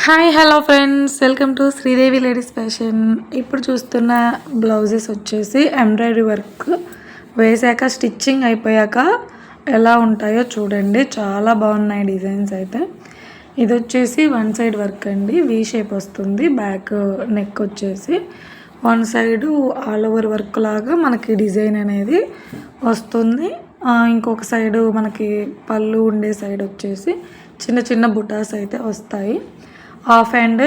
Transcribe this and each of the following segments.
Hi hello friends, welcome to Sridevi ladies fashion. ఇప్పుడు చూస్తున్న blouses వచ్చేసి ఎంబ్రాయిడరీ వర్క్ వేసాక స్టిచ్చింగ్ అయిపోయాక ఎలా ఉంటాయో చూడండి. చాలా బాగున్నాయి డిజైన్స్ అయితే. ఇది వచ్చేసి వన్ సైడ్ వర్క్ అండి, వీ షేప్ వస్తుంది. బ్యాక్ నెక్ వచ్చేసి one side all over work లాగా మనకి డిజైన్ అనేది వస్తుంది. ఇంకొక సైడు మనకి పళ్ళు ఉండే సైడ్ వచ్చేసి చిన్న చిన్న బుటాస్ అయితే వస్తాయి. హాఫ్ హ్యాండ్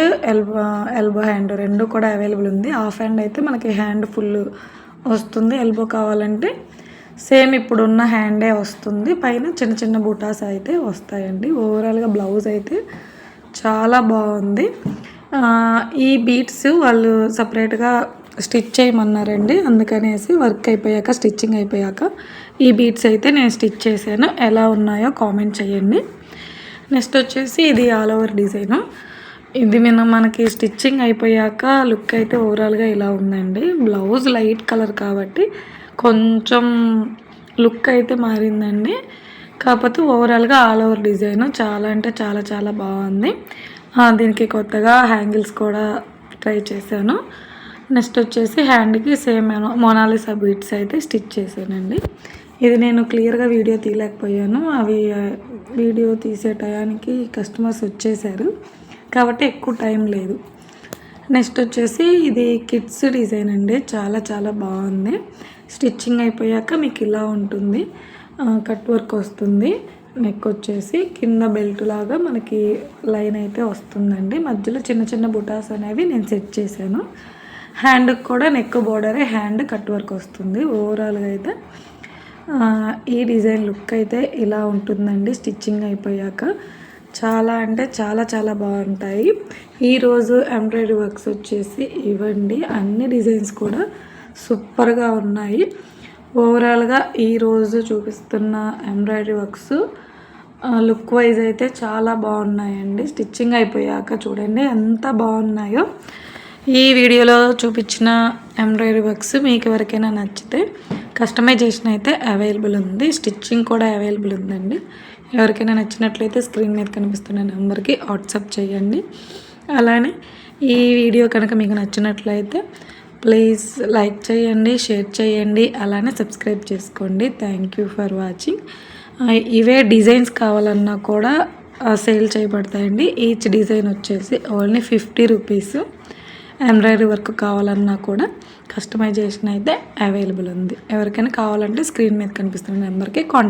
ఎల్బో హ్యాండ్ రెండు కూడా అవైలబుల్ ఉంది. హాఫ్ హ్యాండ్ అయితే మనకి హ్యాండ్ ఫుల్ వస్తుంది, ఎల్బో కావాలంటే సేమ్ ఇప్పుడున్న హ్యాండే వస్తుంది. పైన చిన్న చిన్న బుటాస్ అయితే వస్తాయండి. ఓవరాల్గా బ్లౌజ్ అయితే చాలా బాగుంది. ఈ బీట్స్ వాళ్ళు సపరేట్గా స్టిచ్ చేయమన్నారండి, అందుకనేసి వర్క్ అయిపోయాక స్టిచ్చింగ్ అయిపోయాక ఈ బీట్స్ అయితే నేను స్టిచ్ చేశాను. ఎలా ఉన్నాయో కామెంట్ చేయండి. నెక్స్ట్ వచ్చేసి ఇది ఆల్ ఓవర్ డిజైను. ఇది మనకి స్టిచ్చింగ్ అయిపోయాక లుక్ అయితే ఓవరాల్గా ఇలా ఉందండి. బ్లౌజ్ లైట్ కలర్ కాబట్టి కొంచెం లుక్ అయితే మారిందండి. కాకపోతే ఓవరాల్గా ఆల్ ఓవర్ డిజైన్ చాలా అంటే చాలా చాలా బాగుంది. దీనికి కొత్తగా హ్యాంగిల్స్ కూడా ట్రై చేశాను. నెక్స్ట్ వచ్చేసి హ్యాండ్కి సేమ్ మొనాలిసా బీట్స్ అయితే స్టిచ్ చేశానండి. ఇది నేను క్లియర్గా వీడియో తీయలేకపోయాను, అవి వీడియో తీసే టయానికి కస్టమర్స్ వచ్చేసారు కాబట్టి ఎక్కువ టైం లేదు. నెక్స్ట్ వచ్చేసి ఇది కిడ్స్ డిజైన్ అండి, చాలా చాలా బాగుంది. స్టిచ్చింగ్ అయిపోయాక మీకు ఇలా ఉంటుంది, కట్ వర్క్ వస్తుంది. నెక్ వచ్చేసి కింద బెల్ట్ లాగా మనకి లైన్ అయితే వస్తుందండి. మధ్యలో చిన్న చిన్న బుటాస్ అనేవి నేను సెట్ చేశాను. హ్యాండ్కి కూడా నెక్ బోర్డరే, హ్యాండ్ కట్ వర్క్ వస్తుంది. ఓవరాల్గా అయితే ఈ డిజైన్ లుక్ అయితే ఇలా ఉంటుందండి స్టిచ్చింగ్ అయిపోయాక. చాలా అంటే చాలా చాలా బాగుంటాయి. ఈరోజు ఎంబ్రాయిడరీ వర్క్స్ వచ్చేసి ఇవ్వండి, అన్ని డిజైన్స్ కూడా సూపర్గా ఉన్నాయి. ఓవరాల్గా ఈరోజు చూపిస్తున్న ఎంబ్రాయిడరీ వర్క్స్ లుక్ వైజ్ అయితే చాలా బాగున్నాయండి. స్టిచ్చింగ్ అయిపోయాక చూడండి ఎంత బాగున్నాయో. ఈ వీడియోలో చూపించిన ఎంబ్రాయిడరీ వర్క్స్ మీకు ఎవరికైనా నచ్చితే కస్టమైజేషన్ అయితే అవైలబుల్ ఉంది, స్టిచ్చింగ్ కూడా అవైలబుల్ ఉందండి. ఎవరికైనా నచ్చినట్లయితే స్క్రీన్ మీద కనిపిస్తున్న నెంబర్కి వాట్సాప్ చేయండి. అలానే ఈ వీడియో కనుక మీకు నచ్చినట్లయితే ప్లీజ్ లైక్ చేయండి, షేర్ చేయండి, అలానే సబ్స్క్రైబ్ చేసుకోండి. Thank you for watching. ఇవే డిజైన్స్ కావాలన్నా కూడా సేల్ చేయబడతాయండి. ఈచ్ డిజైన్ వచ్చేసి ఓన్లీ 50 రూపీస్. ఎంబ్రాయిడరీ వర్క్ కావాలన్నా కూడా కస్టమైజేషన్ అయితే అవైలబుల్ ఉంది. ఎవరికైనా కావాలంటే స్క్రీన్ మీద కనిపిస్తున్న నెంబర్కి కాంటాక్ట్